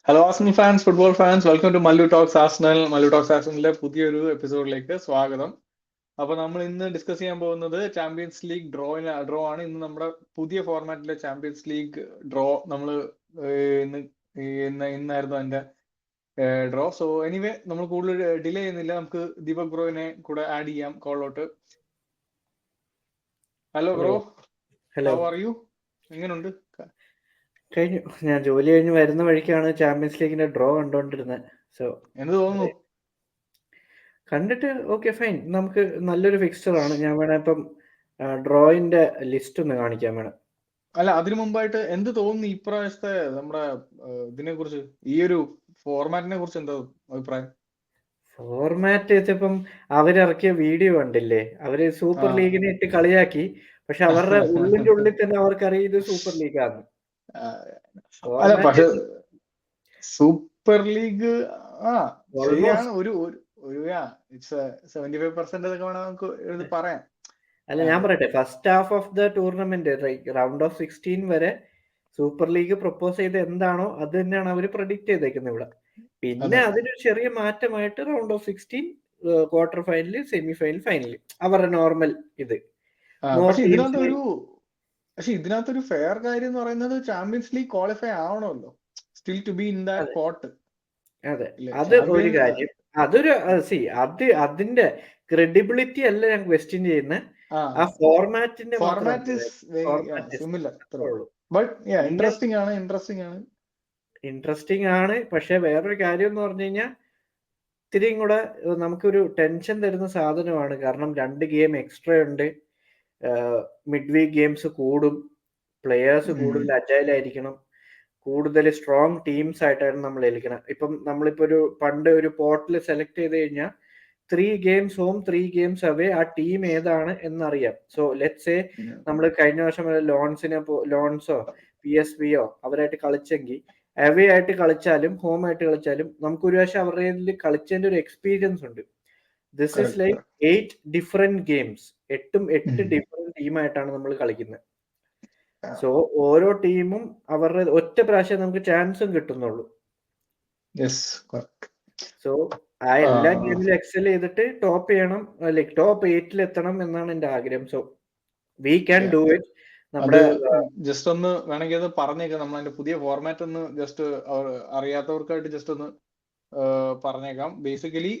Hello Arsenal fans, football fans, welcome to Mallu Talks Arsenal. Mallu Talks ആസ്നലിന്റെ പുതിയൊരു എപ്പിസോഡിലേക്ക് സ്വാഗതം. അപ്പൊ നമ്മൾ ഇന്ന് ഡിസ്കസ് ചെയ്യാൻ പോകുന്നത് ചാമ്പ്യൻസ് ലീഗ് ഡ്രോ ആണ്. ഇന്ന് നമ്മുടെ പുതിയ ഫോർമാറ്റിലെ ചാമ്പ്യൻസ് ലീഗ് ഡ്രോ നമ്മൾ ഇന്നായിരുന്നു അതിന്റെ ഡ്രോ. സോ എനിവേ നമ്മൾ കൂടുതൽ ഡിലേ ചെയ്യുന്നില്ല, നമുക്ക് ദീപക് ബ്രോയിനെ കൂടെ ആഡ് ചെയ്യാം കോളിലോട്ട്. Hello bro, hello, how are you? എങ്ങനെയുണ്ട്? കഴിഞ്ഞു. ഞാൻ ജോലി കഴിഞ്ഞ് വരുന്ന വഴിക്കാണ് ചാമ്പ്യൻസ് ലീഗിന്റെ ഡ്രോ കണ്ടോണ്ടിരുന്നത്. സോ എന്ത് തോന്നുന്നു? കണ്ടിട്ട് ഓക്കെ, ഫൈൻ. നമുക്ക് നല്ലൊരു ഫിക്സ്ചർ ആണ്. ഞാൻ വേണേ ഇപ്പം ഡ്രോയിന്റെ ലിസ്റ്റ് ഒന്ന് കാണിക്കാൻ വേണം. അല്ല, അതിനു മുമ്പായിട്ട് എന്ത് തോന്നുന്നു ഇപ്രാവശ്യത്തെ നമ്മുടെ ഇതിനെ കുറിച്ച്, ഈ ഒരു ഫോർമാറ്റിനെ കുറിച്ച് എന്താ അഭിപ്രായം? ഫോർമാറ്റ് വെച്ചപ്പം അവരിറക്കിയ വീഡിയോ കണ്ടില്ലേ? അവര് സൂപ്പർ ലീഗിനെ ഇട്ട് കളിയാക്കി. പക്ഷെ അവരുടെ ഉള്ളിന്റെ ഉള്ളിൽ തന്നെ അവർക്കറിയാം ഇത് സൂപ്പർ ലീഗാണ്. അല്ല, പക്ഷെ ഫോർമാറ്റ് സൂപ്പർ ലീഗ് ശരിയാണ്. ഓൾമോസ്റ്റ്. ഒരു 75% എന്നൊക്കെ വേണം നമുക്ക് പറയാം. അല്ല, ഞാൻ പറയട്ടെ, first half of the tournament round of 16 വരെ സൂപ്പർ ലീഗ് പ്രപ്പോസ് ചെയ്ത് എന്താണോ അത് തന്നെയാണ് അവർ പ്രഡിക്റ്റ് ചെയ്തേക്കുന്നത് ഇവിടെ. പിന്നെ അതെ. അതിനൊരു ചെറിയ മാറ്റമായിട്ട് round of 16, quarter final, semi final, final അവരുടെ നോർമൽ ഇത്. പക്ഷെ ഇതിനകത്തൊരു ഫെയർ കാര്യം എന്ന് പറയുന്നത് ചാമ്പ്യൻസ് ലീഗ് ക്വാളിഫൈ ആവണമല്ലോ, still to be in that pot. അതെ, അത് ഒരു കാര്യം. അതൊരു അതിന്റെ ക്രെഡിബിലിറ്റി അല്ല ഞാൻ ക്വസ്റ്റ്യൻ ചെയ്യുന്നത്. ആ ഫോർമാറ്റിന്റെ ഇൻട്രസ്റ്റിംഗ് ആണ്. പക്ഷെ വേറൊരു കാര്യം എന്ന് പറഞ്ഞു കഴിഞ്ഞാൽ ഇത്തിരിയും കൂടെ നമുക്കൊരു ടെൻഷൻ തരുന്ന സാധനമാണ്. കാരണം 2 ഗെയിം എക്സ്ട്രാ ഉണ്ട്. മിഡ് വീക്ക് ഗെയിംസ് കൂടും. പ്ലെയേഴ്സ് കൂടുതൽ അജൈൽ ആയിരിക്കണം. കൂടുതൽ സ്ട്രോങ് ടീംസ് ആയിട്ടാണ് നമ്മൾ ഏൽക്കണം. ഇപ്പം നമ്മളിപ്പോ പണ്ട് ഒരു പോർട്ടൽ സെലക്ട് ചെയ്ത് കഴിഞ്ഞാൽ 3 ഗെയിംസ് ഹോം, 3 ഗെയിംസ് അവേ, ആ ടീം ഏതാണ് എന്നറിയാം. സോ ലെറ്റ്സ് സേ നമ്മൾ കഴിഞ്ഞ വർഷം വരെ ലോൺസോ PSVയോ അവരായിട്ട് കളിച്ചെങ്കിൽ അവേ ആയിട്ട് കളിച്ചാലും ഹോം ആയിട്ട് കളിച്ചാലും നമുക്ക് ഒരു വർഷം അവരുടെ കളിച്ചതിന്റെ ഒരു എക്സ്പീരിയൻസ് ഉണ്ട്. This is like 8 different games. 8 different ടീമായിട്ടാണ് നമ്മൾ കളിക്കുന്നത്. സോ ഓരോ ടീമും അവരുടെ ഒറ്റ പ്രാവശ്യം നമുക്ക് ചാൻസും കിട്ടുന്നുള്ളൂ. സോ ആ എല്ലാ ഗെയിമിലും എക്സൽ ചെയ്തിട്ട് ടോപ്പ് ചെയ്യണം, ലൈക് ടോപ്പ് 8 എത്തണം എന്നാണ് എന്റെ ആഗ്രഹം. So we can do it. നമ്മുടെ ജസ്റ്റ് ഒന്ന് വേണമെങ്കിൽ അത് പറഞ്ഞേക്കാം. നമ്മൾ അതിന്റെ പുതിയ ഫോർമാറ്റ് ഒന്ന് ജസ്റ്റ് അറിയാത്തവർക്കായിട്ട് ജസ്റ്റ് ഒന്ന് പറഞ്ഞേക്കാം. ബേസിക്കലി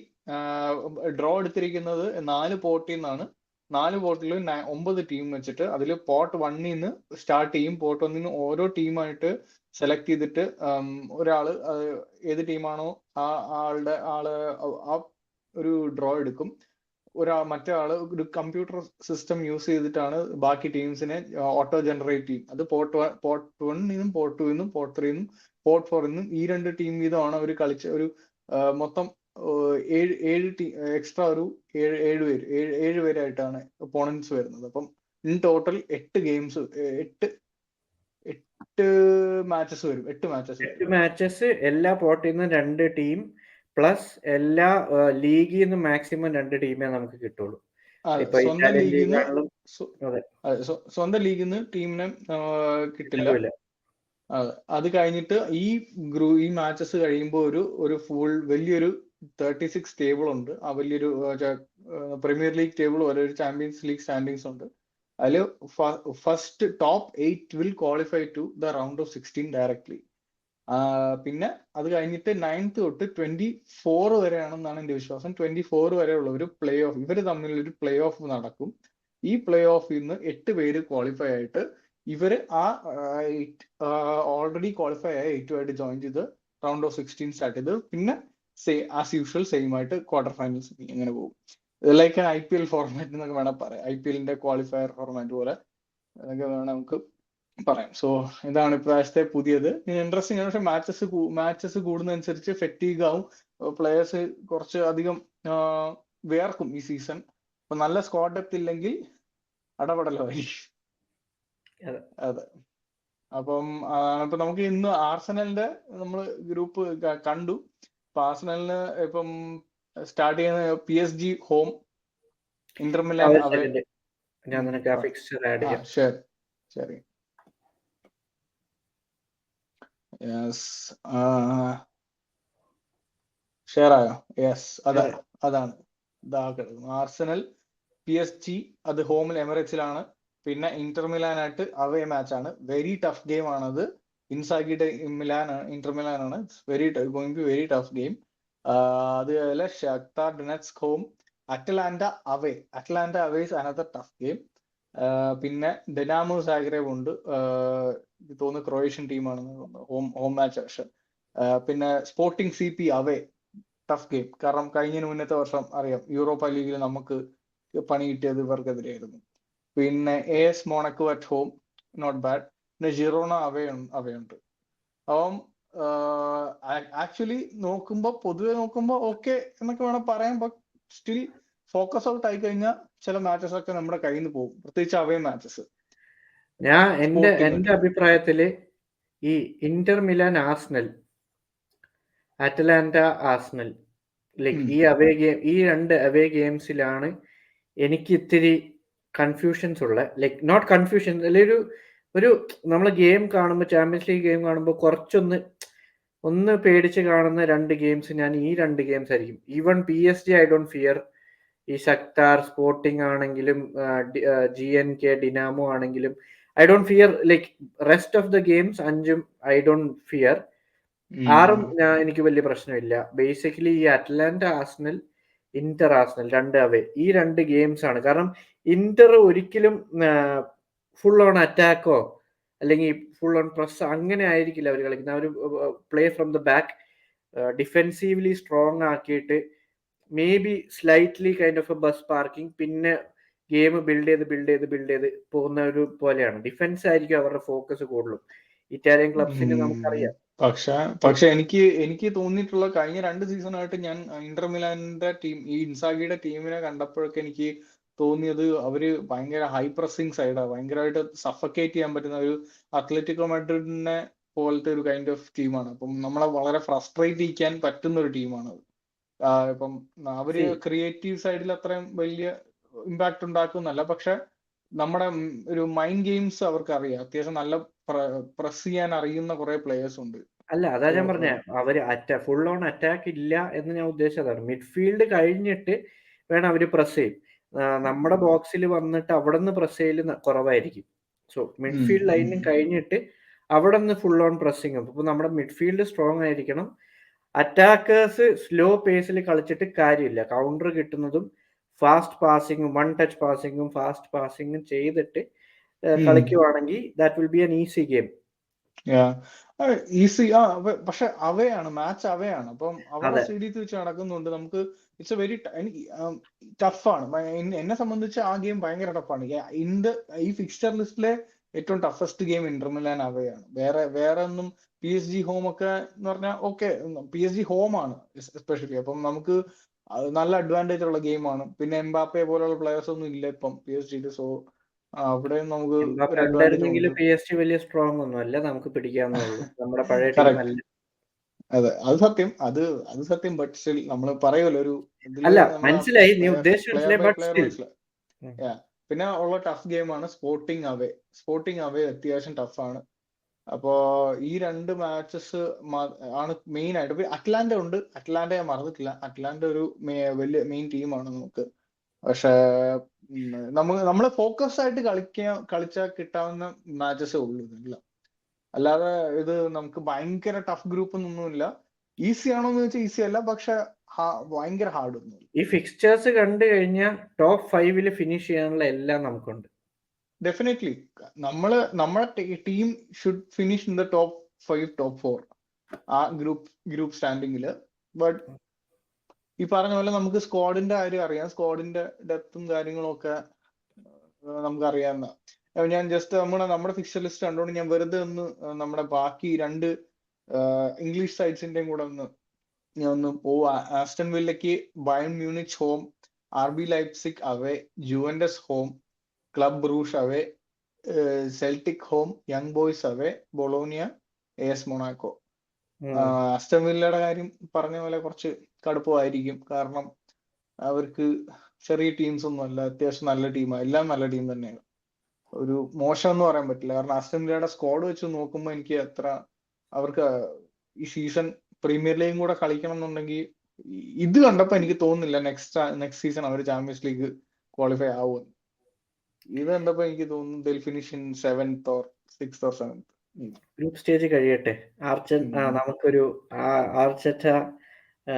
ഡ്രോ എടുത്തിരിക്കുന്നത് 4 പോർട്ടിൽ നിന്നാണ്. 4 പോർട്ടിൽ 9 ടീം വെച്ചിട്ട് അതിൽ പോർട്ട് 1ൽ നിന്ന് സ്റ്റാർട്ട് ചെയ്യും. പോർട്ട് 1ൽ നിന്ന് ഓരോ ടീമായിട്ട് സെലക്ട് ചെയ്തിട്ട് ഒരാള് ഏത് ടീമാണോ ആള് ആ ഒരു ഡ്രോ എടുക്കും. മറ്റേ ആള് ഒരു കമ്പ്യൂട്ടർ സിസ്റ്റം യൂസ് ചെയ്തിട്ടാണ് ബാക്കി ടീംസിനെ ഓട്ടോ ജനറേറ്റ് ചെയ്യും. അത് പോർട്ട് 1 നിന്നും പോർട്ട് 2 നിന്നും പോർട്ട് 3 നിന്നും പോർട്ട് 4 നിന്നും ഈ 2 ടീം വീതമാണ് അവർ കളിച്ച ഒരു മൊത്തം 7 എക്സ്ട്രാ ഒരു 7 പേരായിട്ടാണ് ഒപ്പോണൻസ് വരുന്നത്. അപ്പം ഇൻ ടോട്ടൽ 8 ഗെയിംസ്, 8 മാച്ചസ് വരും. 8 മാച്ചസ് എല്ലാ പോർട്ടിൽ നിന്നും 2 ടീം പ്ലസ് എല്ലാ ലീഗിൽ നിന്നും മാക്സിമം 2 ടീമേ നമുക്ക് കിട്ടുള്ളൂ. സ്വന്തം ലീഗിൽ നിന്ന് ടീമിനെ കിട്ടില്ല. അത് കഴിഞ്ഞിട്ട് ഈ മാച്ചസ് കഴിയുമ്പോൾ ഒരു ഫുൾ വലിയൊരു 36 ടേബിൾ ഉണ്ട്. ആ വലിയൊരു പ്രീമിയർ ലീഗ് ടേബിൾ പോലെ ഒരു ചാമ്പ്യൻസ് ലീഗ് സ്റ്റാൻഡിങ്സ് ഉണ്ട്. അതിൽ first top 8 will qualify to the round of 16 directly. പിന്നെ അത് കഴിഞ്ഞിട്ട് 9th തൊട്ട് 24 വരെയാണെന്നാണ് എന്റെ വിശ്വാസം. 24 വരെയുള്ള ഒരു പ്ലേ ഓഫ്, ഇവര് തമ്മിലൊരു പ്ലേ ഓഫ് നടക്കും. ഈ പ്ലേ ഓഫിൽ നിന്ന് 8 പേര് ക്വാളിഫൈ ആയിട്ട് ഇവര് ഓൾറെഡി ക്വാളിഫൈ ആയ 8 ജോയിൻ ചെയ്ത് റൗണ്ട് ഓഫ് 16 സ്റ്റാർട്ട് ചെയ്ത് പിന്നെ ആസ് യൂഷ്വൽ സെയിം ആയിട്ട് ക്വാർട്ടർ ഫൈനൽസ് ഇങ്ങനെ പോകും. ലൈക്ക് IPL ഫോർമാറ്റ് എന്നൊക്കെ വേണം പറയാം. IPLന്റെ ക്വാളിഫയർ ഫോർമാറ്റ് പോലെ അതൊക്കെ വേണം നമുക്ക് പറയാം. സോ ഇതാണ് ഇപ്രാവശ്യത്തെ പുതിയത്. ഇൻട്രസ്റ്റിംഗ് ആണ്. പക്ഷെ മാച്ചസ് കൂടുന്നതനുസരിച്ച് ഫെറ്റീഗ് ആവും. പ്ലേയേഴ്സ് കുറച്ച് അധികം വേർക്കും ഈ സീസൺ. അപ്പൊ നല്ല സ്ക്വാഡ് ഡെപ്ത് ഇല്ലെങ്കിൽ അടപടലമായിരിക്കും. അതെ. അപ്പം നമുക്ക് ഇന്ന് ആർസനലിന്റെ നമ്മൾ ഗ്രൂപ്പ് കണ്ടു. ഇപ്പൊ ആർസനലിന് ഇപ്പം സ്റ്റാർട്ട് ചെയ്യുന്ന PSG home, Inter Milan away. ഞാൻ നിനക്ക് ആ ഫിക്സ്ചർ ആഡ് ചെയ്യാം. ശരി. യെസ്, ഷെയർ ആയോ? യെസ്, അതാണ് ഇതാ കിടക്കുന്നു. ആർസണൽ PSG, അത് ഹോമിൽ എമിറേറ്റ്സിലാണ്. പിന്നെ ഇന്റർ മിലാനായിട്ട് അവേ മാച്ച് ആണ്. വെരി ടഫ് ഗെയിം ആണത്. ഇൻസാഗിയുടെ ഇന്റർ മിലാൻ ആണ്. Going to very tough game. അതുപോലെ Shakhtar Donetsk home, Atalanta away is another tough game. പിന്നെ ഡെനാമോ സാഗ്രേവ് ഉണ്ട്, തോന്നുന്നു ക്രൊയേഷ്യൻ ടീമാണ്, ഹോം മാച്ച്. പക്ഷെ പിന്നെ sporting CP away tough game. കാരണം കഴിഞ്ഞ മുന്നത്തെ വർഷം അറിയാം, യൂറോപ്പ ലീഗിൽ നമുക്ക് പണി കിട്ടിയത് ഇവർക്കെതിരെയായിരുന്നു. പിന്നെ AS Monaco at home, not bad. പിന്നെ ജിറോണ അവയുണ്ട്. അപ്പം ആക്ച്വലി പൊതുവെ നോക്കുമ്പോൾ ഓക്കെ എന്നൊക്കെ വേണം പറയാൻ. ബട്ട് സ്റ്റിൽ ഫോക്കസ് ഔട്ട് ആയി കഴിഞ്ഞാൽ ചില മാച്ചസ് ഒക്കെ നമ്മുടെ കയ്യിൽ നിന്ന് പോകും, പ്രത്യേകിച്ച് അവേ മാച്ചസ്. ഞാൻ എന്റെ അഭിപ്രായത്തില് ഈ Inter Milan Arsenal, Atalanta Arsenal, like ഈ രണ്ട് അവേ ഗെയിംസിലാണ് എനിക്ക് ഇത്തിരി കൺഫ്യൂഷൻസ് ഉള്ള, ലൈക്ക് നോട്ട് കൺഫ്യൂഷൻ, അല്ലെങ്കിൽ ഒരു നമ്മൾ ഗെയിം കാണുമ്പോൾ, ചാമ്പ്യൻസ് ലീഗ് ഗെയിം കാണുമ്പോൾ ഒന്ന് പേടിച്ച് കാണുന്ന രണ്ട് ഗെയിംസ് ഈ രണ്ട് ഗെയിംസ് ആയിരിക്കും. Even PSG I don't fear. ഈ ശക്താർ, സ്പോർട്ടിംഗ് ആണെങ്കിലും GNK ഡിനാമോ ആണെങ്കിലും I don't fear. Like rest of the games അഞ്ചും ഐ ഡോണ്ട് ഫിയർ. ആറും എനിക്ക് വലിയ പ്രശ്നമില്ല. ബേസിക്കലി ഈ അറ്റ്ലാന്റ ആർസണൽ, ഇന്റർ ആർസണൽ രണ്ട് അവേ, ഈ രണ്ട് ഗെയിംസ് ആണ്. കാരണം ഇന്റർ ഒരിക്കലും ഫുൾ ഓൺ അറ്റാക്കോ അല്ലെങ്കിൽ ഫുൾ ഓൺ പ്രസ് അങ്ങനെ ആയിരിക്കില്ല അവർ കളിക്കുന്നത്. അവർ play from the back, defensively strong ആക്കിയിട്ട് maybe slightly kind of a bus parking, പിന്നെ ഗെയിം ബിൽഡ് ചെയ്ത് പോകുന്ന ഒരു പോലെയാണ്. ഡിഫൻസ് ആയിരിക്കും അവരുടെ ഫോക്കസ് കൂടുതലും. ഇറ്റാലിയൻ ക്ലബ്സിന് നമുക്കറിയാം. പക്ഷെ എനിക്ക് തോന്നിയിട്ടുള്ള കഴിഞ്ഞ 2 സീസണായിട്ട് ഞാൻ ഇന്റർ മിലാനിന്റെ ടീം, ഈ ഇൻസാഗിയുടെ ടീമിനെ കണ്ടപ്പോഴൊക്കെ എനിക്ക് തോന്നിയത് അവര് ഭയങ്കര ഹൈ പ്രസിംഗ് സൈഡാണ്, ഭയങ്കരമായിട്ട് സഫക്കേറ്റ് ചെയ്യാൻ പറ്റുന്ന ഒരു അത്ലറ്റിക്കോ മാഡ്രിഡിനെ പോലത്തെ ഒരു കൈൻഡ് ഓഫ് ടീമാണ്. അപ്പം നമ്മളെ വളരെ ഫ്രസ്ട്രേറ്റ് ചെയ്യിക്കാൻ പറ്റുന്ന ഒരു ടീമാണ്. ഇപ്പം അവര് ക്രിയേറ്റീവ് സൈഡിൽ അത്രയും വലിയ ഇമ്പാക്ട് ഉണ്ടാക്കുന്നല്ല, പക്ഷെ നമ്മുടെ ഒരു മൈൻഡ് ഗെയിംസ് അവർക്ക് അറിയാം. അത്യാവശ്യം നല്ല പ്രസ് ചെയ്യാൻ അറിയുന്ന കുറെ പ്ലേയേഴ്സ് ഉണ്ട്. അല്ല, അതാ ഞാൻ പറഞ്ഞ അവര് ഫുൾ ഓൺ അറ്റാക്ക് ഇല്ല എന്ന് ഞാൻ ഉദ്ദേശിച്ചതാണ്. മിഡ്ഫീൽഡ് കഴിഞ്ഞിട്ട് വേണം അവര് പ്രസ് ചെയ്യും. നമ്മുടെ ബോക്സിൽ വന്നിട്ട് അവിടെ നിന്ന് പ്രസ് ചെയ്യൽ കുറവായിരിക്കും. സോ മിഡ്ഫീൽഡ് ലൈനും കഴിഞ്ഞിട്ട് അവിടെ നിന്ന് ഫുൾ ഓൺ പ്രസ്സിങ്. അപ്പൊ നമ്മുടെ മിഡ്ഫീൽഡ് സ്ട്രോങ് ആയിരിക്കണം. അറ്റാക്കേഴ്സ് സ്ലോ പേസിൽ കളിച്ചിട്ട് കാര്യമില്ല. കൗണ്ടർ കിട്ടുന്നതും ഫാസ്റ്റ് പാസിങ്ങും, വൺ ടച്ച് പാസിങ്ങും ഫാസ്റ്റ് പാസിങ്ങും ചെയ്തിട്ട് കളിക്കുവാണെങ്കിൽ that will be an easy game. Easy. പക്ഷെ അവയാണ് മാച്ച്, അവയാണ്. അപ്പം അവരുടെ സീരീസ് വെച്ച് നടക്കുന്നുണ്ട്. നമുക്ക് ഇറ്റ്സ് എ വെരി ടഫാണ്. എന്നെ സംബന്ധിച്ച് ആ ഗെയിം ഭയങ്കര ടഫാണ്. ഈ ഫിക്സ്ചർ ലിസ്റ്റിലെ ഏറ്റവും ടഫസ്റ്റ് ഗെയിം ഇന്റർ മിലാൻ അവയാണ്. വേറെ ഒന്നും PSG ഹോം ഒക്കെ എന്ന് പറഞ്ഞാൽ ഓക്കെ, PSG ഹോം ആണ് എസ്പെഷ്യലി. അപ്പം നമുക്ക് നല്ല അഡ്വാൻറ്റേജ് ഉള്ള ഗെയിമാണ്. പിന്നെ എംബാപ്പെ പോലുള്ള പ്ലെയേഴ്സ് ഒന്നും ഇല്ല ഇപ്പം PSG. സോ അവിടെ നമുക്ക് ഒരു അഡ്വാൻറ്റേജ് ഉണ്ട്. PSG വലിയ സ്ട്രോങ് ഒന്നും അല്ല, നമുക്ക് പിടിക്കാവുന്നുള്ളൂ. നമ്മുടെ പഴയ ടീം അല്ല. അതെ, അത് സത്യം. അത് സത്യം. ബട്ട് സ്റ്റിൽ നമ്മൾ പറയുമല്ലോ, ഒരു അല്ല, മനസ്സിലായി നീ ഉദ്ദേശിച്ച. പിന്നെ ഉള്ള ടഫ് ഗെയിമാണ് സ്പോർട്ടിംഗ് അവേ അത്യാവശ്യം ടഫാണ്. അപ്പോ ഈ രണ്ട് മാച്ചസ് ആണ് മെയിൻ ആയിട്ട്. അറ്റ്ലാന്റ ഉണ്ട്, അറ്റ്ലാന്റ ഞാൻ മറന്നിട്ടില്ല. അറ്റ്ലാന്റ ഒരു വലിയ മെയിൻ ടീമാണ് നമുക്ക്. പക്ഷെ നമ്മള് ഫോക്കസ് ആയിട്ട് കളിച്ചാൽ കിട്ടാവുന്ന മാച്ചസേ ഉള്ളൂ ഇതെല്ലാം. അല്ലാതെ ഇത് നമുക്ക് ഭയങ്കര ടഫ് ഗ്രൂപ്പ് ഒന്നുമില്ല. ഈസി ആണോ എന്ന് വെച്ചാൽ ഈസി അല്ല, പക്ഷെ ഭയങ്കര ഹാർഡ് ഒന്നുമില്ല. ഈ ഫിക്സ്ചേഴ്സ് കണ്ടു കഴിഞ്ഞാൽ ടോപ്പ് 5 ഫിനിഷ് ചെയ്യാനുള്ള എല്ലാം നമുക്കുണ്ട്. ഡെഫിനറ്റ്ലി നമ്മുടെ team should finish in the top 5, top 4 ആ ഗ്രൂപ്പ് സ്റ്റാൻഡിങ്ങില്. ബട്ട് ഈ പറഞ്ഞ പോലെ നമുക്ക് സ്ക്വാഡിന്റെ കാര്യം അറിയാം. സ്ക്വാഡിന്റെ ഡെപ്തും കാര്യങ്ങളും ഒക്കെ നമുക്ക് അറിയാവുന്ന. ഞാൻ ജസ്റ്റ് നമ്മുടെ ഫിക്സ്ചർ ലിസ്റ്റ് കണ്ടുകൊണ്ട് ഞാൻ വെറുതെ ഒന്ന് നമ്മുടെ ബാക്കി 2 ഇംഗ്ലീഷ് സൈഡ്സിന്റെയും കൂടെ ഒന്ന് പോവാ. ആസ്റ്റൺ വില്ലയ്ക്ക് Bayern Munich home, RB Leipzig away, Juventus home, Club Brugge away, Celtic home, Young Boys away, Bologna, AS Monaco. Aston വില്ലയുടെ കാര്യം പറഞ്ഞ പോലെ കുറച്ച് കടുപ്പമായിരിക്കും. കാരണം അവർക്ക് ചെറിയ ടീംസ് ഒന്നും അല്ല, അത്യാവശ്യം നല്ല ടീമാണ്. എല്ലാം നല്ല ടീം തന്നെയാണ്. ഒരു മോശം എന്ന് പറയാൻ പറ്റില്ല. കാരണം ആസ്റ്റൺ വില്ലയുടെ സ്ക്വാഡ് വെച്ച് നോക്കുമ്പോൾ എനിക്ക് അത്ര അവർക്ക് ഈ സീസൺ പ്രീമിയർ ലീഗും കൂടെ കളിക്കണം എന്നുണ്ടെങ്കിൽ ഇത് കണ്ടപ്പോ എനിക്ക് തോന്നുന്നില്ല നെക്സ്റ്റ് സീസൺ അവർ ചാമ്പ്യൻസ് ലീഗ് ക്വാളിഫൈ ആവും. ഇത് കണ്ടപ്പോ എനിക്ക് തോന്നുന്നു they'll finish in 7th or 6th or 7th. Group stage കഴിയട്ടെ. നമുക്കൊരു ആർച്ചറ്റ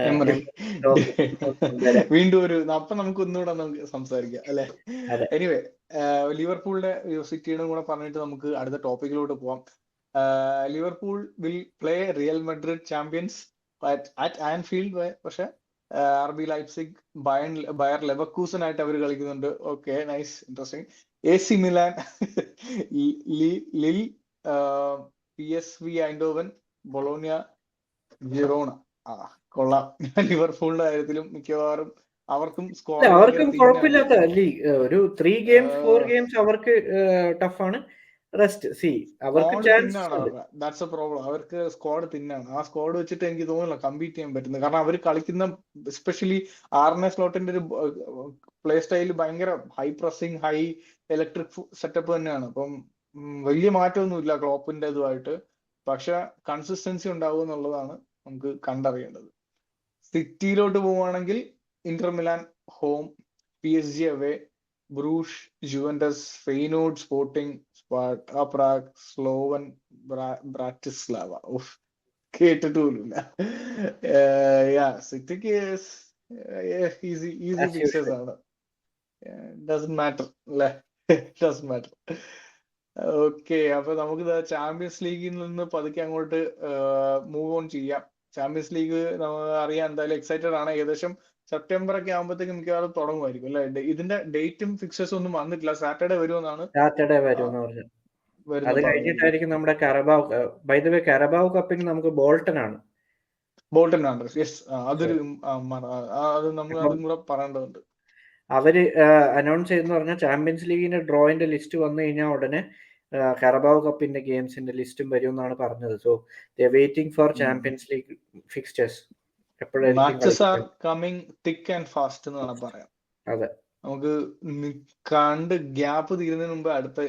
എമറി കൊണ്ടുവരാം. വീണ്ടും അപ്പൊ നമുക്ക് ഒന്നുകൂടെ നമുക്ക് സംസാരിക്കാം അല്ലെ. അതെ. എനിവേ ലിവർപൂളിന്റെ സിറ്റിയുടെ കൂടെ പറഞ്ഞിട്ട് നമുക്ക് അടുത്ത ടോപ്പിക്കിലോട്ട് പോവാം. Liverpool will play real Madrid champions at Anfield. പക്ഷെ RB ലൈപ്സിഗ് ബയർ ലെവർകൂസൻ ആയിട്ട് അവർ കളിക്കുന്നുണ്ട്. Okay, nice, interesting. AC Milan, ലിൽ, PSV ഐൻഡോവൻ, ബൊളോണിയ, ജിറോണ. കൊള്ളാം. ലിവർപൂളിന്റെ കാര്യത്തിലും മിക്കവാറും അവർക്കും കുഴപ്പമില്ലാത്ത ഒരു 3 games 4 games അവർക്ക് ടഫാണ്. റെസ്റ്റ് അവർക്ക് ദാറ്റ്സ് എ പ്രോബ്ലം. അവർക്ക് സ്ക്വാഡ് തിന്നാണ്. ആ സ്ക്വാഡ് വെച്ചിട്ട് എനിക്ക് തോന്നുന്നില്ല കമ്പീറ്റ് ചെയ്യാൻ പറ്റുന്നത്. കാരണം അവർ കളിക്കുന്ന എസ്പെഷ്യലി ആർനെ സ്ലോട്ടിന്റെ ഒരു പ്ലേ സ്റ്റൈല് ഭയങ്കര high pressing, high electric setup തന്നെയാണ്. അപ്പം വലിയ മാറ്റമൊന്നുമില്ല ക്ലോപ്പിന്റെ ഇതുമായിട്ട്. പക്ഷെ കൺസിസ്റ്റൻസി ഉണ്ടാവും എന്നുള്ളതാണ് നമുക്ക് കണ്ടറിയേണ്ടത്. സിറ്റിയിലോട്ട് പോവുകയാണെങ്കിൽ Inter Milan home, PSG away, Brugge, Juventus, Feyenoord, Sporting, Sparta Prague, Slovan Bratislava. കേട്ടിട്ടുമില്ല. സിറ്റിക്ക് ഈസി പിക്ചേഴ്സ് ആണ്. ഡസന്റ് മാറ്റർ അല്ലേ, ഡസന്റ് മാറ്റർ. ഓക്കെ, അപ്പൊ നമുക്ക് ചാമ്പ്യൻസ് ലീഗിൽ നിന്ന് പതുക്കെ അങ്ങോട്ട് മൂവ് ഓൺ ചെയ്യാം. ചാമ്പ്യൻസ് ലീഗ് അറിയാൻ എന്തായാലും എക്സൈറ്റഡ് ആണ്. ഏകദേശം സെപ്റ്റംബർ ഒക്കെ ആകുമ്പോഴത്തേക്കും മിക്കവാറും തുടങ്ങുമായിരിക്കും അല്ലെ. ഇതിന്റെ ഡേറ്റും ഫിക്സേഴ്സും ഒന്നും വന്നിട്ടില്ല. സാറ്റർഡേ വരുമെന്നാണ്. അത് കഴിഞ്ഞിട്ടായിരിക്കും നമ്മുടെ കരബാവ് കപ്പിന് നമുക്ക് ബോൾട്ടൺ ആണ്. യെസ്, അതൊരു അത് നമ്മൾ അതും കൂടെ പറയേണ്ടതുണ്ട്. അവര് അനൗൺസ് ചെയ്തെന്ന് പറഞ്ഞാൽ ചാമ്പ്യൻസ് ലീഗിന്റെ ഡ്രോയിന്റെ ലിസ്റ്റ് വന്നു കഴിഞ്ഞാൽ ഉടനെ കരബാവ് കപ്പിന്റെ ഗെയിംസിന്റെ ലിസ്റ്റും വരും എന്നാണ് പറഞ്ഞത്. So they waiting for champions league fixtures. അതെ, നമുക്ക് കണ്ട് ഗ്യാപ്പ് തീരുന്നതിന് മുമ്പ് അടുത്ത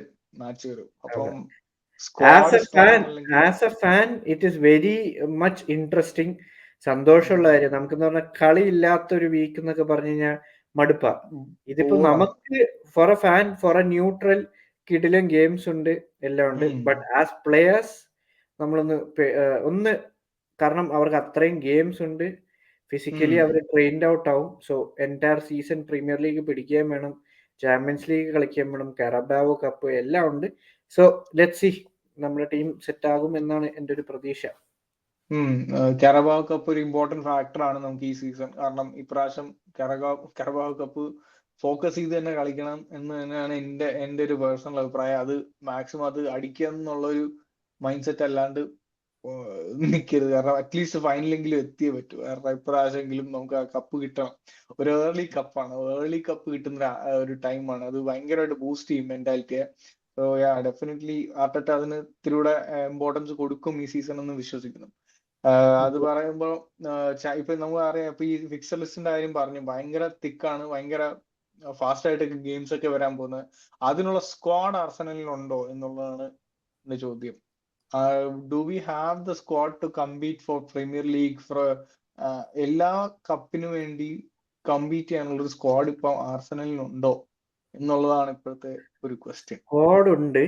മാച്ച് വരും. അപ്പം as A fan it is very much interesting. സന്തോഷമുള്ള കാര്യം. നമുക്കെന്ന് പറഞ്ഞാൽ കളി ഇല്ലാത്തൊരു വീക്ക് എന്നൊക്കെ പറഞ്ഞു കഴിഞ്ഞാൽ മടുപ്പാ. ഇതിപ്പോ നമുക്ക് for a fan, for a neutral കിടിലൻ ഗെയിംസ് ഉണ്ട്, എല്ലാം ഉണ്ട്. ബട്ട് ആസ് പ്ലേയേഴ്സ് നമ്മളൊന്ന് കാരണം അവർക്ക് അത്രയും ഗെയിംസ് ഉണ്ട്. ഫിസിക്കലി അവർ ട്രെയിൻഡ് ഔട്ട് ആവും. So entire season premier league പിടിക്കുകയും വേണം, ചാമ്പ്യൻസ് ലീഗ് കളിക്കുകയും വേണം, കരബാവ് കപ്പ് എല്ലാം ഉണ്ട്. സോ ലെറ്റ്സ് സീ, നമ്മുടെ ടീം സെറ്റ് ആകും എന്നാണ് എൻ്റെ ഒരു പ്രതീക്ഷ. കരബാവ് കപ്പ് ഒരു ഇമ്പോർട്ടന്റ് ഫാക്ടറാണ് നമുക്ക് ഈ സീസൺ. കാരണം ഇപ്രാവശ്യം കരബാവ് കപ്പ് ഫോക്കസ് ചെയ്ത് തന്നെ കളിക്കണം എന്ന് തന്നെയാണ് എൻ്റെ ഒരു പേഴ്സണൽ അഭിപ്രായം. അത് മാക്സിമം അത് അടിക്കുക എന്നുള്ളൊരു മൈൻഡ് സെറ്റ് അല്ലാണ്ട് നിൽക്കരുത്. കാരണം അറ്റ്ലീസ്റ്റ് ഫൈനലെങ്കിലും എത്തിയേ പറ്റൂ. കാരണം ഇപ്രാവശ്യമെങ്കിലും നമുക്ക് ആ കപ്പ് കിട്ടണം. ഒരു ഏർലി കപ്പാണ്, ഏർലി കപ്പ് കിട്ടുന്ന ഒരു ടൈമാണ്. അത് ഭയങ്കരമായിട്ട് ബൂസ്റ്റ് ചെയ്യും മെന്റാലിറ്റിയെ. സോ ഡെഫിനറ്റ്ലി ആർട്ടറ്റ അതിന് ഇത്തിരിയുടെ ഇമ്പോർട്ടൻസ് കൊടുക്കും ഈ സീസൺ എന്ന് വിശ്വസിക്കുന്നു. അത് പറയുമ്പോൾ ഇപ്പൊ നമുക്ക് അറിയാം, ഇപ്പൊ ഈ ഫിക്സർ ലിസ്റ്റിന്റെ കാര്യം പറഞ്ഞു, ഭയങ്കര തിക്കാണ്, ഭയങ്കര ഫാസ്റ്റ് ആയിട്ടൊക്കെ ഗെയിംസ് ഒക്കെ വരാൻ പോകുന്നത്. അതിനുള്ള സ്ക്വാഡ് ആർസനലിൽ ഉണ്ടോ എന്നുള്ളതാണ് എന്റെ ചോദ്യം. Do we have the squad to compete for Premier League, for എല്ലാ കപ്പിനു വേണ്ടി കമ്പീറ്റ് ചെയ്യാനുള്ള ഒരു സ്ക്വാഡ് ഇപ്പൊ ആർസനലിനുണ്ടോ എന്നുള്ളതാണ് ഇപ്പോഴത്തെ ഒരു ക്വസ്റ്റ്യൻ. സ്ക്വാഡ് ഉണ്ട്,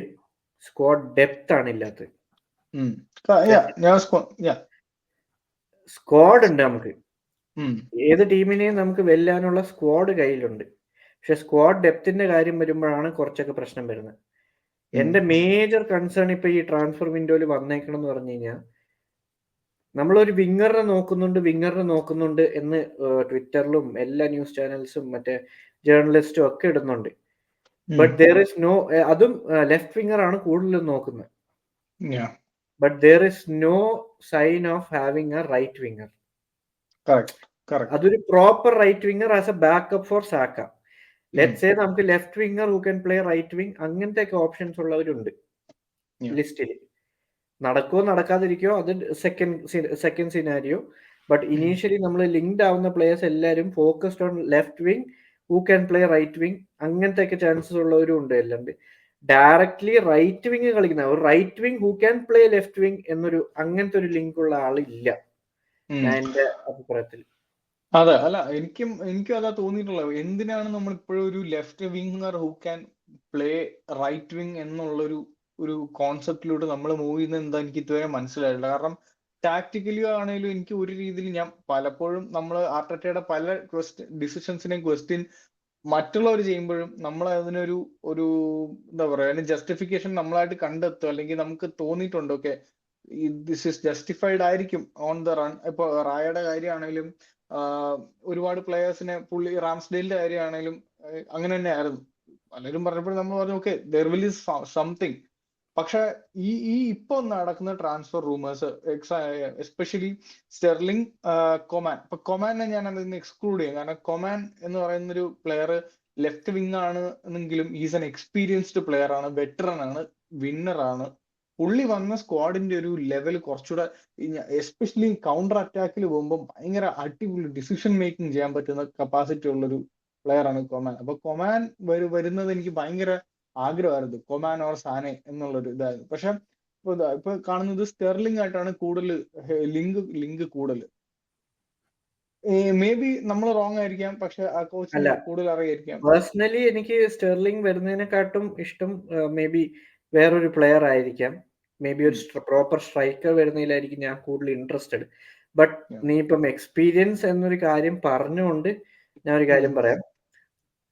സ്ക്വാഡ് ഡെപ്ത് ആണ് ഇല്ലാത്തത്. സ്ക്വാഡ് ഉണ്ട്, നമുക്ക് ഏത് ടീമിനെയും നമുക്ക് വെല്ലാനുള്ള സ്ക്വാഡ് കയ്യിലുണ്ട്. പക്ഷെ സ്ക്വാഡ് ഡെപ്തിന്റെ കാര്യം വരുമ്പോഴാണ് കുറച്ചൊക്കെ പ്രശ്നം വരുന്നത്. എന്റെ മേജർ കൺസേൺ ഇപ്പൊ ഈ ട്രാൻസ്ഫർ വിൻഡോയിൽ വന്നേക്കണം എന്ന് പറഞ്ഞു കഴിഞ്ഞാൽ, നമ്മളൊരു വിങ്ങറിനെ നോക്കുന്നുണ്ട് എന്ന് ട്വിറ്ററിലും എല്ലാ ന്യൂസ് ചാനൽസും മറ്റേ ജേർണലിസ്റ്റും ഒക്കെ ഇടുന്നുണ്ട്. ബട്ട് there is no, അതും ലെഫ്റ്റ് വിങ്ങർ ആണ് കൂടുതലും നോക്കുന്നത്. But there is no sign of having a right winger. അതൊരു proper right winger as a backup for Saka. Let's say നമുക്ക് left winger who can play right wing, അങ്ങനത്തെ ഒക്കെ options ഉള്ളവരുണ്ട് ലിസ്റ്റിൽ. നടക്കുമോ നടക്കാതിരിക്കോ അത് സെക്കൻഡ് സിനാരിയോ. ബട്ട് ഇനീഷ്യലി നമ്മൾ ലിങ്ക്ഡ് ആവുന്ന പ്ലേയേഴ്സ് എല്ലാവരും focused on left wing who can play right wing, അങ്ങനത്തെ ഒക്കെ ചാൻസസ് ഉള്ളവരും ഉണ്ട് എല്ലാം. ഡയറക്ട്ലി റൈറ്റ് വിങ് കളിക്കുന്ന ഒരു right wing who can play left wing എന്നൊരു അങ്ങനത്തെ ഒരു ലിങ്ക് ഉള്ള ആളില്ല ഞാൻ എന്റെ അഭിപ്രായത്തിൽ. അതെ, അല്ല എനിക്കും അതാ തോന്നിയിട്ടുള്ളത്. എന്തിനാണ് നമ്മൾ ഇപ്പോഴും ഒരു left winger who can play right wing ഒരു കോൺസെപ്റ്റിലൂടെ നമ്മൾ മൂവ് ചെയ്യുന്നത് എന്താ എനിക്ക് ഇതുവരെ മനസ്സിലായില്ല. കാരണം ടാക്ടിക്കലി ആണെങ്കിലും എനിക്ക് ഒരു രീതിയിൽ ഞാൻ പലപ്പോഴും നമ്മൾ ആർട്ടറ്റയുടെ പല ഡിസിഷൻസിനെയും ക്വസ്റ്റ്യൻ മറ്റുള്ളവർ ചെയ്യുമ്പോഴും നമ്മൾ അതിനൊരു എന്താ പറയാ, അതിന് ജസ്റ്റിഫിക്കേഷൻ നമ്മളായിട്ട് കണ്ടെത്തും, അല്ലെങ്കിൽ നമുക്ക് തോന്നിയിട്ടുണ്ട് ഓക്കെ ദിസ് ഇസ് ജസ്റ്റിഫൈഡ് ആയിരിക്കും ഓൺ ദ റൺ. ഇപ്പൊ റായയുടെ കാര്യമാണെങ്കിലും ഒരുപാട് പ്ലേയേഴ്സിനെ റാംസ്ഡെയിലിന്റെ കാര്യമാണെങ്കിലും അങ്ങനെ തന്നെ ആയിരുന്നു. പലരും പറഞ്ഞപ്പോൾ നമ്മൾ പറഞ്ഞു okay there will is something. പക്ഷെ ഈ ഇപ്പൊ നടക്കുന്ന transfer rumours especially Sterling, Coman. ഇപ്പൊ കൊമാനെ ഞാൻ അതിൽ നിന്ന് എക്സ്ക്ലൂഡ് ചെയ്യും. കാരണം കൊമാൻ എന്ന് പറയുന്ന ഒരു പ്ലെയർ ലെഫ്റ്റ് വിങ് ആണ് എന്നെങ്കിലും ഈസ് എൻ എക്സ്പീരിയൻസ്ഡ് പ്ലെയർ ആണ്, വെറ്ററൻ ആണ്, വിന്നർ ആണ്. പുള്ളി വന്ന സ്ക്വാഡിന്റെ ഒരു ലെവൽ കുറച്ചുകൂടെ, എസ്പെഷ്യലി കൗണ്ടർ അറ്റാക്കിൽ പോകുമ്പോൾ ഭയങ്കര അടിപൊളി ഡിസിഷൻ മേക്കിംഗ് ചെയ്യാൻ പറ്റുന്ന കപ്പാസിറ്റി ഉള്ളൊരു പ്ലെയർ ആണ് കൊമാൻ. അപ്പൊ കൊമാൻ വരുന്നത് എനിക്ക് ഭയങ്കര ആഗ്രഹമായിരുന്നു, കൊമാൻ ഓർ സാനെ എന്നുള്ളൊരു ഇതായിരുന്നു. പക്ഷെ ഇപ്പൊ കാണുന്നത് സ്റ്റെർലിംഗ് ആയിട്ടാണ് കൂടുതൽ ലിങ്ക് കൂടുതൽ. മേ ബി നമ്മൾ റോങ് ആയിരിക്കാം, പക്ഷെ ആ കോച്ചിന് കൂടുതൽ അറിയായിരിക്കാം. പേഴ്സണലി എനിക്ക് സ്റ്റെർലിംഗ് വരുന്നതിനെക്കാട്ടും ഇഷ്ടം മേ ബി വേറൊരു പ്ലെയർ ആയിരിക്കാം. മേ ബി ഒരു പ്രോപ്പർ സ്ട്രൈക്കർ വരുന്നതിലായിരിക്കും ഞാൻ കൂടുതൽ ഇൻട്രസ്റ്റഡ്. ബട്ട് നീ ഇപ്പം എക്സ്പീരിയൻസ് എന്നൊരു കാര്യം പറഞ്ഞുകൊണ്ട് ഞാൻ ഒരു കാര്യം പറയാം.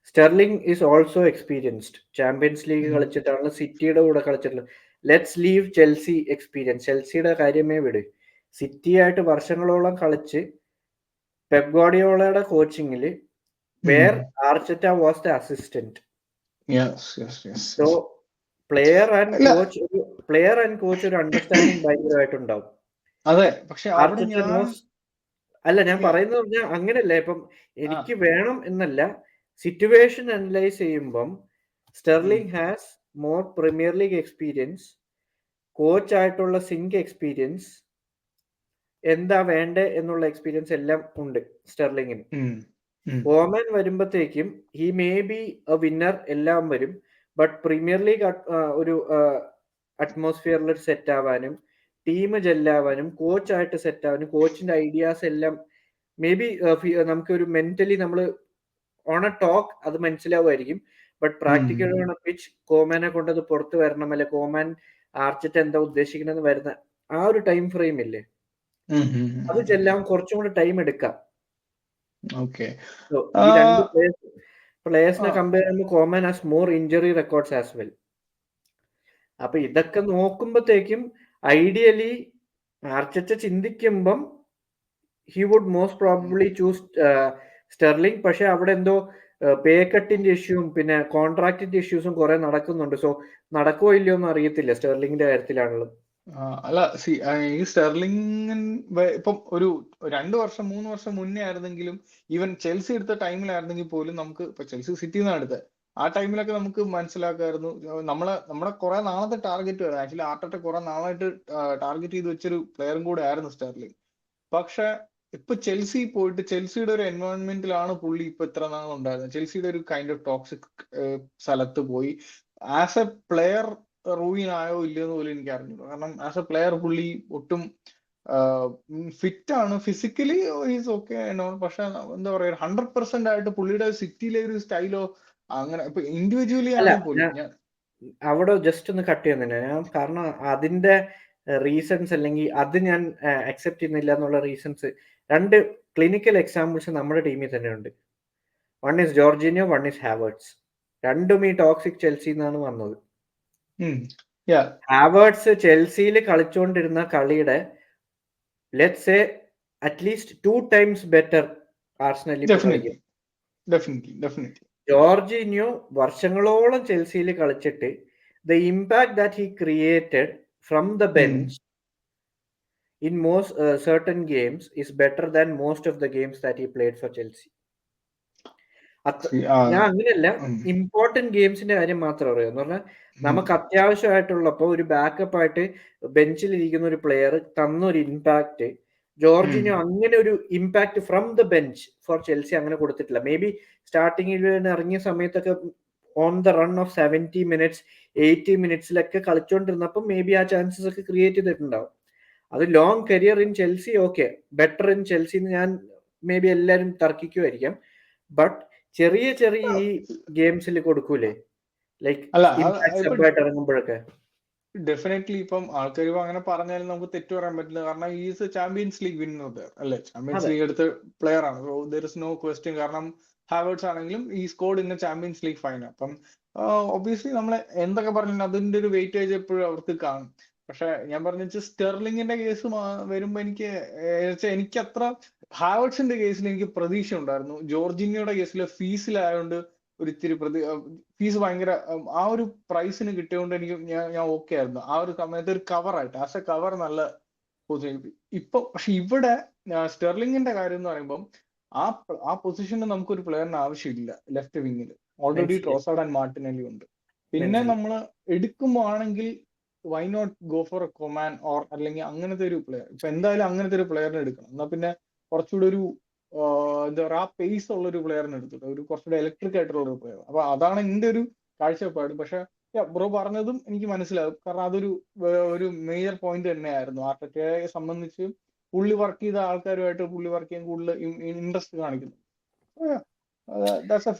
Sterling is also experienced. Champions League കളിച്ചിട്ടാണ്, സിറ്റിയുടെ കൂടെ കളിച്ചിട്ടുള്ളത്. Let's leave Chelsea experience. ചെൽസിയുടെ കാര്യമേ വിട്. സിറ്റി ആയിട്ട് വർഷങ്ങളോളം കളിച്ച് പെപ് ഗാർഡിയോളയുടെ കോച്ചിങ്ങിൽ where Arteta was the assistant. So player and coach ഒരു അണ്ടർസ്റ്റാൻഡിങ് ഭയങ്കരമായിട്ടുണ്ടാവും. അതെ, പക്ഷെ അല്ല ഞാൻ പറയുന്നത് പറഞ്ഞാൽ അങ്ങനെയല്ല. ഇപ്പം എനിക്ക് വേണം എന്നല്ല, സിറ്റുവേഷൻ അനലൈസ് ചെയ്യുമ്പം Sterling has more Premier League experience, coach ആയിട്ടുള്ള സിങ്ക് എക്സ്പീരിയൻസ്, എന്താ വേണ്ടേ എന്നുള്ള എക്സ്പീരിയൻസ് എല്ലാം ഉണ്ട് സ്റ്റെർലിംഗിന്. കോമൻ വരുമ്പോഴത്തേക്കും he may be a winner, എല്ലാം വരും. ബട്ട് പ്രീമിയർ ലീഗ് ഒരു അറ്റ്മോസ്ഫിയറിൽ സെറ്റ് ആവാനും ടീം ജെല്ലാവാനും കോച്ചായിട്ട് സെറ്റ് ആവാനും കോച്ചിന്റെ ഐഡിയാസ് എല്ലാം മേ ബി നമുക്കൊരു മെന്റലി നമ്മൾ ഓൺ എ ടോക്ക് അത് മനസ്സിലാവുമായിരിക്കും. But practical on a pitch കോമാനെ കൊണ്ടത് പുറത്ത് വരണം, അല്ലെ കോമാൻ ആർട്ടറ്റ എന്താ ഉദ്ദേശിക്കണമെന്ന് വരുന്ന ആ ഒരു ടൈം ഫ്രെയിം ഇല്ലേ, അത് ചെല്ലാൻ കുറച്ചും കൂടെ ടൈം എടുക്കാം. ഈ രണ്ട് പ്ലേയേഴ്സിനെ കമ്പയർ ചെയ്യുമ്പോൾ Coman has more injury records as well. അപ്പൊ ഇതൊക്കെ നോക്കുമ്പോഴത്തേക്കും ഐഡിയലി ആർട്ടറ്റ ചിന്തിക്കുമ്പം he would most probably choose Sterling. പക്ഷെ അവിടെ എന്തോ പേ കട്ടിന്റെ ഇഷ്യൂവും പിന്നെ കോൺട്രാക്ടിന്റെ ഇഷ്യൂസും കുറെ നടക്കുന്നുണ്ട്. സോ നടക്കുമോ ഇല്ലയോ എന്ന് അറിയത്തില്ല സ്റ്റെർലിംഗിന്റെ കാര്യത്തിലാണല്ലോ. അല്ല ഈ സ്റ്റെർലിംഗ് ഇപ്പം ഒരു 2 വർഷം 3 വർഷം മുന്നേ ആയിരുന്നെങ്കിലും, ഈവൻ ചെൽസി എടുത്ത ടൈമിലായിരുന്നെങ്കിൽ പോലും നമുക്ക്, ഇപ്പൊ ചെൽസി സിറ്റിയിൽ നിന്നാണ് എടുത്തത്, ആ ടൈമിലൊക്കെ നമുക്ക് മനസ്സിലാക്കായിരുന്നു. നമ്മുടെ കുറെ നാളത്തെ ടാർഗറ്റ് വരും. ആക്ച്വലി ആർട്ടറ്റ കുറെ നാളായിട്ട് ടാർഗറ്റ് ചെയ്ത് വെച്ചൊരു പ്ലെയറും കൂടെ ആയിരുന്നു സ്റ്റെർലിംഗ്. പക്ഷെ ഇപ്പൊ ചെൽസി പോയിട്ട് ചെൽസിയുടെ ഒരു എൻവയോൺമെന്റിലാണ് പുള്ളി ഇപ്പൊ ഇത്ര നാളുണ്ടായിരുന്നത്. ചെൽസിയുടെ ഒരു കൈൻഡ് ഓഫ് ടോക്സിക് സ്ഥലത്ത് പോയി ആസ് എ പ്ലെയർ റൂയിൻ ആയോ ഇല്ലയെന്ന് പോലും എനിക്ക് അറിഞ്ഞില്ല. കാരണം ആസ് എ പ്ലെയർ പുള്ളി ഒട്ടും ഫിറ്റ് ആണ്, ഫിസിക്കലി ഈസ് ഓക്കെ, പക്ഷെ എന്താ പറയാ 100% ആയിട്ട് പുള്ളിയുടെ സിറ്റിയിലെ ഒരു സ്റ്റൈലോ അങ്ങനെ ഇപ്പൊ ഇൻഡിവിജ്വലി ആണെങ്കിൽ പോലും അവിടെ ജസ്റ്റ് ഒന്ന് കട്ട് ചെയ്യുന്നില്ല ഞാൻ. കാരണം അതിന്റെ റീസൺസ് അല്ലെങ്കിൽ അത് ഞാൻ അക്സെപ്റ്റ് ചെയ്യുന്നില്ല എന്നുള്ള റീസൺസ്, 2 ക്ലിനിക്കൽ എക്സാമ്പിൾസ് നമ്മുടെ ടീമിൽ തന്നെ ഉണ്ട്. One is Jorginho, one is Havertz. രണ്ടും ഈ ടോക്സിക് ചെൽസിയിൽ നിന്നാണ് വന്നത്. ഹാവേർട്സ് ചെൽസിയിൽ കളിച്ചുകൊണ്ടിരുന്ന കളിയുടെ let's say at least 2 times better ആർസണലിൽ കളിക്കും. ജോർജിനിയോ വർഷങ്ങളോളം ചെൽസിയിൽ കളിച്ചിട്ട് the impact that he created from the bench in most certain games is better than most of the games that he played for Chelsea. ഞാൻ അങ്ങനെയല്ല, important ഗെയിംസിന്റെ കാര്യം മാത്രം അറിയാം. എന്ന് പറഞ്ഞാൽ നമുക്ക് അത്യാവശ്യമായിട്ടുള്ളപ്പോ ഒരു ബാക്കപ്പ് ആയിട്ട് ബെഞ്ചിൽ ഇരിക്കുന്ന ഒരു പ്ലെയർ തന്നൊരു ഇമ്പാക്ട് ജോർജിനോ അങ്ങനെ ഒരു impact from the bench for Chelsea അങ്ങനെ കൊടുത്തിട്ടില്ല. മേ ബി സ്റ്റാർട്ടിങ്ങിൽ ഇറങ്ങിയ സമയത്തൊക്കെ on the run of 70 minutes 80 മിനിറ്റ്സിലൊക്കെ കളിച്ചോണ്ടിരുന്നപ്പോൾ മേ ബി ആ ചാൻസസ് ഒക്കെ ക്രിയേറ്റ് ചെയ്തിട്ടുണ്ടാവും. അത് long career in Chelsea okay, better in Chelsea എന്ന് ഞാൻ മേ ബി എല്ലാവരും തർക്കിക്കുമായിരിക്കാം. ബട്ട് ചെറിയ ചെറിയ ഈ ഗെയിംസിൽ കൊടുക്കൂലേ, ലൈക്ക് അല്ല ഇമ്പാക്ട് ഇപ്പൊ സബായിട്ട് ഇറങ്ങുമ്പോഴൊക്കെ. ഡെഫിനറ്റ്ലി ഇപ്പം ആൾക്കാർ അങ്ങനെ പറഞ്ഞാലും നമുക്ക് തെറ്റു പറയാൻ പറ്റില്ല. കാരണം ഈസ് ചാമ്പ്യൻസ് ലീഗ് വിന്നർ അല്ലെ, ചാമ്പ്യൻസ് അതെ ലീഗ് എടുത്ത പ്ലെയർ ആണ്. So there is no question. കാരണം ഹാവേർട്സ് ആണെങ്കിലും he scored in Champions League final. അപ്പം ഒബിയസ്ലി നമ്മൾ എന്തൊക്കെ പറഞ്ഞു അതിന്റെ ഒരു വെയിറ്റേജ് എപ്പോഴും അവർക്ക് കാണും. പക്ഷെ ഞാൻ പറഞ്ഞ സ്റ്റെർലിങ്ങിന്റെ കേസ് വരുമ്പോ എനിക്ക് അത്ര ഹാവേർട്സിന്റെ കേസിൽ എനിക്ക് പ്രതീക്ഷ ഉണ്ടായിരുന്നു. ജോർജിനിയുടെ കേസിൽ ഫീസിലായതുകൊണ്ട് ഒരു ഇത്തിരി ഫീസ് ഭയങ്കര ആ ഒരു പ്രൈസിന് കിട്ടിയതുകൊണ്ട് എനിക്ക് ഞാൻ ഓക്കെ ആയിരുന്നു. ആ ഒരു സമയത്ത് ഒരു കവറായിട്ട് ആസ് എ കവർ നല്ല പൊസിഷൻ. ഇപ്പൊ പക്ഷെ ഇവിടെ സ്റ്റെർലിങ്ങിന്റെ കാര്യം എന്ന് പറയുമ്പോൾ ആ പൊസിഷനിൽ നമുക്കൊരു പ്ലെയറിന് ആവശ്യമില്ല. ലെഫ്റ്റ് വിങ്ങിൽ ഓൾറെഡി ട്രോസാർഡ് ആൻഡ് മാർട്ടിനെല്ലി ഉണ്ട്. പിന്നെ നമ്മൾ എടുക്കുമ്പോൾ ആണെങ്കിൽ why not go for a Coman or അല്ലെങ്കിൽ അങ്ങനത്തെ ഒരു പ്ലെയർ. ഇപ്പൊ എന്തായാലും അങ്ങനത്തെ ഒരു പ്ലെയറിനെ എടുക്കണം. എന്നാൽ പിന്നെ കുറച്ചുകൂടി ഒരു എന്താ പറയുക ആ പേസ് ഉള്ള ഒരു പ്ലെയറിനെ എടുത്തിട്ട് ഒരു കുറച്ചുകൂടി ഇലക്ട്രിക് ആയിട്ടുള്ള ഒരു പ്ലെയർ. അപ്പൊ അതാണ് എന്റെ ഒരു കാഴ്ചപ്പാട്. പക്ഷെ ബ്രോ പറഞ്ഞതും എനിക്ക് മനസ്സിലാകും. കാരണം അതൊരു ഒരു മേജർ പോയിന്റ് തന്നെയായിരുന്നു. ആർട്ടറ്റയെ സംബന്ധിച്ച് പുള്ളി വർക്ക് ചെയ്ത ആൾക്കാരുമായിട്ട് പുള്ളി വർക്ക് ചെയ്യാൻ കൂടുതൽ ഇൻട്രസ്റ്റ് കാണിക്കുന്നു.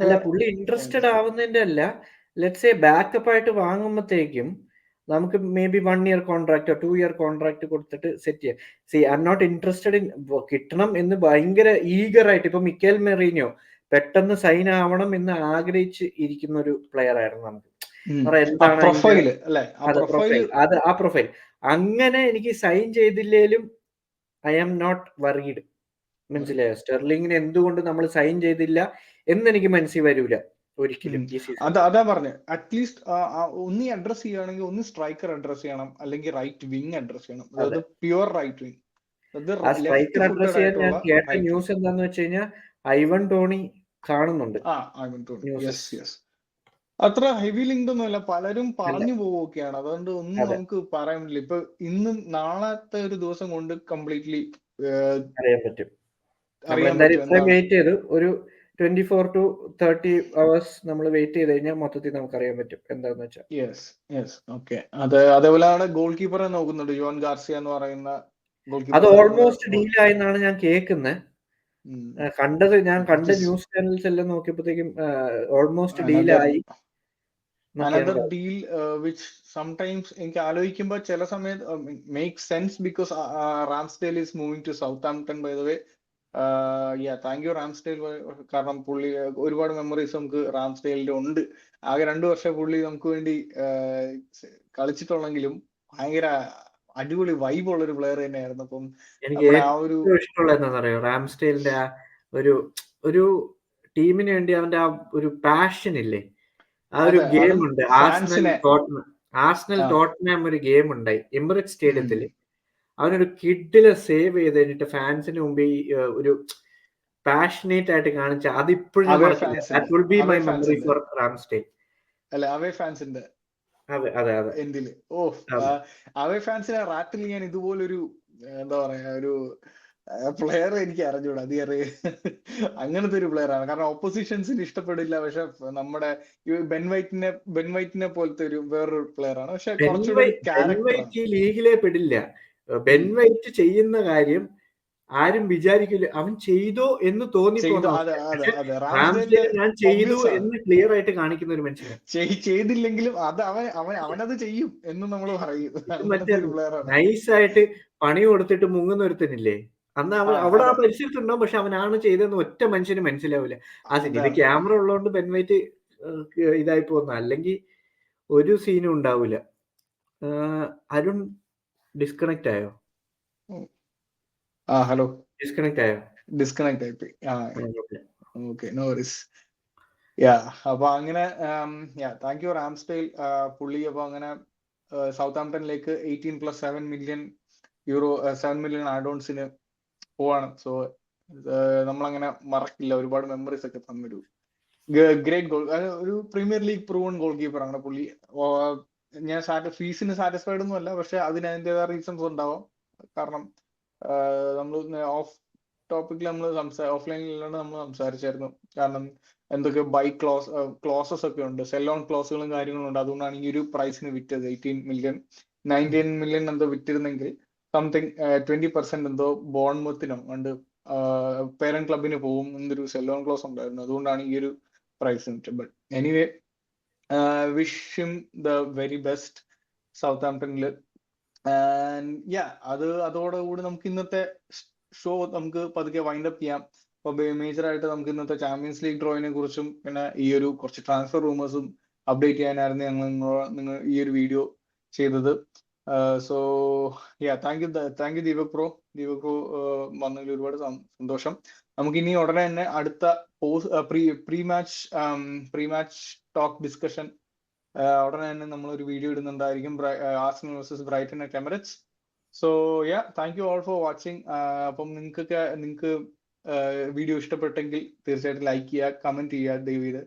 അല്ല, പുള്ളി ഇൻട്രസ്റ്റഡ് ആവുന്നതിന്റെ അല്ല, ലെറ്റ്സ് സേ ബാക്കപ്പ് ആയിട്ട് വാങ്ങുമ്പോഴത്തേക്കും നമുക്ക് മേ ബി 1 ഇയർ കോൺട്രാക്ടോ 2 ഇയർ കോൺട്രാക്ട് കൊടുത്തിട്ട് സെറ്റ് ചെയ്യാം. See I'm not interested in കിട്ടണം എന്ന് ഭയങ്കര ഈഗർ ആയിട്ട് ഇപ്പൊ മിക്കേൽ മെറീനോ പെട്ടെന്ന് സൈൻ ആവണം എന്ന് ആഗ്രഹിച്ച് ഇരിക്കുന്ന ഒരു പ്ലെയർ ആയിരുന്നു നമുക്ക്. എന്താണ് ആ പ്രൊഫൈൽ അങ്ങനെ എനിക്ക് സൈൻ ചെയ്തില്ലേലും ഐ ആം നോട്ട് വറീഡ്. മനസ്സിലായോ? സ്റ്റെർലിങ്ങിന് എന്തുകൊണ്ട് നമ്മൾ സൈൻ ചെയ്തില്ല എന്ന് എനിക്ക് മനസ്സിൽ വരൂല ഒരിക്കലും. അതാ പറഞ്ഞ അറ്റ്ലീസ്റ്റ് ഒന്നി അഡ്രസ് ചെയ്യുകയാണെങ്കിൽ ഒന്ന് സ്ട്രൈക്കർ അഡ്രസ് ചെയ്യണം, അല്ലെങ്കിൽ റൈറ്റ് വിങ് അഡ്രസ് ചെയ്യണം. അതായത് പ്യുവർ റൈറ്റ് വിങ്. ആ സ്ട്രൈക്കർ അഡ്രസ് ചെയ്യാൻ ഞാൻ കേട്ട ന്യൂസ് എന്താന്ന് വെച്ച് കഴിഞ്ഞാൽ ഐവൻ ടോണി കാണുന്നുണ്ട്. അത്ര ഹെവി ലിങ്ക് ഒന്നുമല്ല, പലരും പറഞ്ഞു പോവുകയാണ്. അതുകൊണ്ട് ഒന്നും നമുക്ക് പറയാൻ പറ്റില്ല. ഇപ്പൊ ഇന്നും നാളത്തെ ഒരു ദിവസം കൊണ്ട് കംപ്ലീറ്റ്ലി അറിയാൻ പറ്റും. വെയിറ്റ് ചെയ്തു ഒരു 24 to 30 hours നമ്മൾ വെയിറ്റ് ചെയ്ത് കഴിഞ്ഞാൽ മൊത്തത്തിൽ നമുക്ക് അറിയാൻ പറ്റും എന്താന്ന് വെച്ചാൽ. അതേപോലെയാണ് ഗോൾ കീപ്പറെ നോക്കുന്നുണ്ട്, ജോൺ ഗാർസിയ എന്ന് പറയുന്ന ഗോൾ കീപ്പർ. അത് ഓൾമോസ്റ്റ് ഡീലായെന്നാണ് ഞാൻ കേൾക്കുന്നത്. ഞാൻ കണ്ട ന്യൂസ് ചാനൽസ് എല്ലാം നോക്കിയപ്പോഴത്തേക്കും almost ഡീലായി. Another deal which sometimes എനിക്ക് ആലോചിക്കുമ്പോൾ ചില സമയത്ത് make sense because Ramsdale is moving to Southampton by the way. Thank you Ramsdale. കാരണം പുള്ളി ഒരുപാട് മെമ്മറീസ് നമുക്ക് റാംസ്ഡെയിലിന്റെ ഉണ്ട്. ആകെ 2 വർഷം പുള്ളി നമുക്ക് വേണ്ടി കളിച്ചിട്ടുള്ളെങ്കിലും ഭയങ്കര അടിപൊളി വൈബ് ഉള്ള ഒരു പ്ലെയർ തന്നെയായിരുന്നു. അപ്പം എനിക്ക് ഏറ്റവും ഇഷ്ടമുള്ള എന്താണെന്നറിയോ, റാംസ്ഡെയിലിന്റെ ഒരു ടീമിന് വേണ്ടി അവന്റെ ആ ഒരു പാഷൻ ഇല്ലേ, ആ ഒരു ഗെയിം ഉണ്ട്. ആർസണൽ ടോട്ടൻഹാം ഒരു ഗെയിം ഉണ്ടായി എമിറേറ്റ്സ് സ്റ്റേഡിയത്തില്. അവനൊരു കിഡിലെ സേവ് ചെയ്ത് കഴിഞ്ഞിട്ട് ഫാൻസിന് മുമ്പ് ഒരു പാഷനേറ്റ് ആയിട്ട് കാണിച്ച അതിപ്പോഴും അവേ ഫാൻസിനെ റാറ്റിൽ ചെയ്യാൻ ഇതുപോലൊരു എന്താ പറയാ ഒരു പ്ലെയർ എനിക്ക് അറിഞ്ഞൂടാ. അങ്ങനത്തെ ഒരു പ്ലെയർ ആണ്. കാരണം ഓപ്പോസിഷൻസിന് ഇഷ്ടപ്പെടില്ല. പക്ഷെ നമ്മുടെ ബെൻ വൈറ്റിനെ പോലത്തെ ഒരു വേറൊരു പ്ലെയർ ആണ്. പക്ഷെ കുറച്ചുകൂടി ലീഗിലെ പെടില്ല. ബെൻ വൈറ്റ് ചെയ്യുന്ന കാര്യം ആരും വിചാരിക്കില്ല അവൻ ചെയ്തോ എന്ന് തോന്നിപ്പോകും. ഞാൻ ചെയ്തു എന്ന് ക്ലിയർ ആയിട്ട് കാണിക്കുന്ന ഒരു മനുഷ്യൻ. ചെയ്തില്ലെങ്കിലും അവനത് ചെയ്യും എന്ന് നമ്മൾ പറയും. നൈസായിട്ട് പണി കൊടുത്തിട്ട് മുങ്ങുന്ന ഒരുത്തനില്ലേ, അന്ന് അവിടെ ആ പരിസരത്തുണ്ടാവും. പക്ഷെ അവനാണ് ചെയ്തതെന്ന് ഒറ്റ മനുഷ്യന് മനസ്സിലാവില്ല. ഇത് ക്യാമറ ഉള്ളതുകൊണ്ട് ബെൻ വൈറ്റ് ഇതായി പോകുന്ന, അല്ലെങ്കിൽ ഒരു സീനും ഉണ്ടാവില്ല. അരുൺ ഡിസ്കണക്ട് ആയോ? ഹലോ, ഡിസ്കണക്ട് ആയിപ്പോയി. Okay, no worries. അപ്പൊ അങ്ങനെ താങ്ക് യു റാംസ്ഡെയിൽ. പുള്ളി അപ്പൊ അങ്ങനെ സൗത്താംപ്ടണിലേക്ക് 18+7 മില്യൺ യൂറോ 7 മില്യൺ ആഡോൺസിന് പോവാണ്. സോ നമ്മളങ്ങനെ മറക്കില്ല. ഒരുപാട് മെമ്മറീസ് ഒക്കെ തന്നൊരു ഗ്രേറ്റ് ഗോൾ, ഒരു Premier League proven goalkeeper ആണ് പുള്ളി. ഞാൻ ഫീസിന് സാറ്റിസ്ഫൈഡ് ഒന്നും അല്ല, പക്ഷെ അതിന് അതിൻ്റെതായ റീസൺസ് ഉണ്ടാവാം. കാരണം നമ്മൾ ടോപ്പിക്കിൽ നമ്മൾ ഓഫ്ലൈനിലാണ് നമ്മൾ സംസാരിച്ചായിരുന്നു. കാരണം എന്തൊക്കെ ബൈ ക്ലോസസ് ഒക്കെ ഉണ്ട്, സെൽ ഓൺ ക്ലോസുകളും കാര്യങ്ങളും ഉണ്ട്. അതുകൊണ്ടാണ് ഈ ഒരു പ്രൈസിന് വിറ്റത്. 18 മില്യൺ 19 മില്യൺ എന്തോ വിറ്റിരുന്നെങ്കിൽ സംതിങ് 20% എന്തോ ബോൺമത്തിനോ ഉണ്ട് പേരന്റ് ക്ലബിന് പോകും എന്നൊരു സെൽ ഓൺ ക്ലോസ് ഉണ്ടായിരുന്നു. അതുകൊണ്ടാണ് ഈ ഒരു പ്രൈസ് വിറ്റത്. But anyway, wish him the very best സൗത്ത് ആംപ്ടണിൽ. അതോടുകൂടി നമുക്ക് ഇന്നത്തെ ഷോ നമുക്ക് പതുക്കെ വൈൻഡ് അപ്പ് ചെയ്യാം. അപ്പൊ മേജർ ആയിട്ട് നമുക്ക് ഇന്നത്തെ ചാമ്പ്യൻസ് ലീഗ് ഡ്രോയിനെ കുറിച്ചും പിന്നെ ഈ ഒരു കുറച്ച് ട്രാൻസ്ഫർ റൂമേഴ്സും അപ്ഡേറ്റ് ചെയ്യാനായിരുന്നു നിങ്ങൾ ഈ ഒരു വീഡിയോ ചെയ്തത്. So thank U Deepak bro വന്നതിൽ ഒരുപാട് സന്തോഷം. നമുക്ക് ഇനി ഉടനെ തന്നെ അടുത്ത പ്രീ മാച്ച് ടോക്ക് ഡിസ്കഷൻ ഉടനെ തന്നെ നമ്മളൊരു വീഡിയോ ഇടുന്നുണ്ടായിരിക്കും, Arsenal versus Brighton at Emirates. So thank you all for watching. അപ്പം നിങ്ങൾക്ക് വീഡിയോ ഇഷ്ടപ്പെട്ടെങ്കിൽ തീർച്ചയായിട്ടും ലൈക്ക് ചെയ്യുക, കമന്റ് ചെയ്യുക ദയവീത്.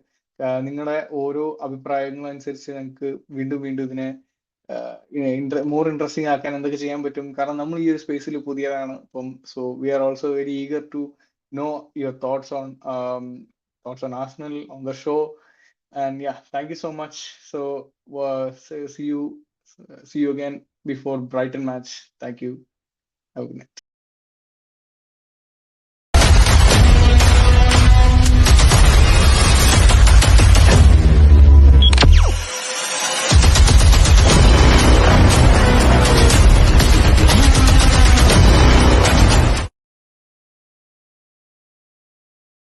നിങ്ങളുടെ ഓരോ അഭിപ്രായങ്ങളും അനുസരിച്ച് ഞങ്ങൾക്ക് വീണ്ടും വീണ്ടും ഇതിനെ മോർ ഇൻട്രസ്റ്റിംഗ് ആക്കാൻ എന്തൊക്കെ ചെയ്യാൻ പറ്റും. കാരണം നമ്മൾ ഈ ഒരു സ്പേസിൽ പുതിയതാണ്. അപ്പം so we are also very eager to know your thoughts on Arsenal on the show. And thank you so much. So see you again before Brighton match. Thank you. Have a good night.